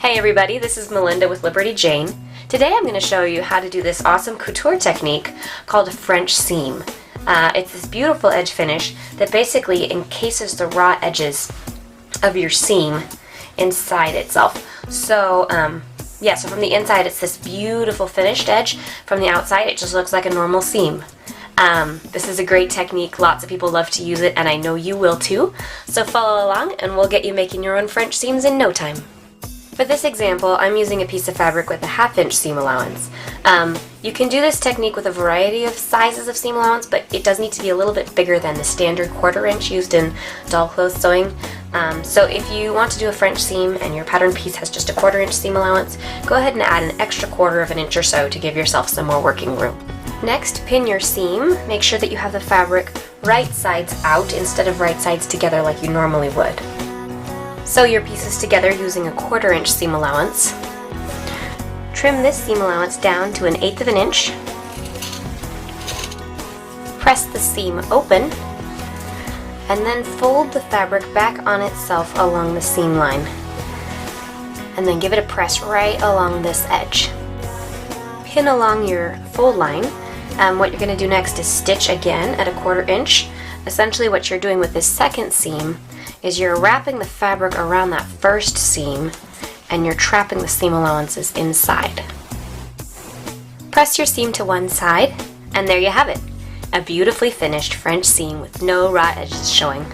Hey everybody, this is Melinda with Liberty Jane. Today I'm going to show you how to do this awesome couture technique called a French seam. It's this beautiful edge finish that basically encases the raw edges of your seam inside itself. So so from the inside it's this beautiful finished edge. From the outside it just looks like a normal seam. This is a great technique. Lots of people love to use it, and I know you will too. So follow along and we'll get you making your own French seams in no time. For this example, I'm using a piece of fabric with a 1/2 inch seam allowance. You can do this technique with a variety of sizes of seam allowance, but it does need to be a little bit bigger than the standard 1/4 inch used in doll clothes sewing. So if you want to do a French seam and your pattern piece has just a 1/4 inch seam allowance, go ahead and add an extra 1/4 of an inch or so to give yourself some more working room. Next, pin your seam. Make sure that you have the fabric right sides out instead of right sides together like you normally would. Sew your pieces together using a 1/4 inch seam allowance. Trim this seam allowance down to 1/8 of an inch. Press the seam open and then fold the fabric back on itself along the seam line. And then give it a press right along this edge. Pin along your fold line. What you're going to do next is stitch again at a 1/4 inch. Essentially what you're doing with this second seam is you're wrapping the fabric around that first seam and you're trapping the seam allowances inside. Press your seam to one side and there you have it, a beautifully finished French seam with no raw edges showing.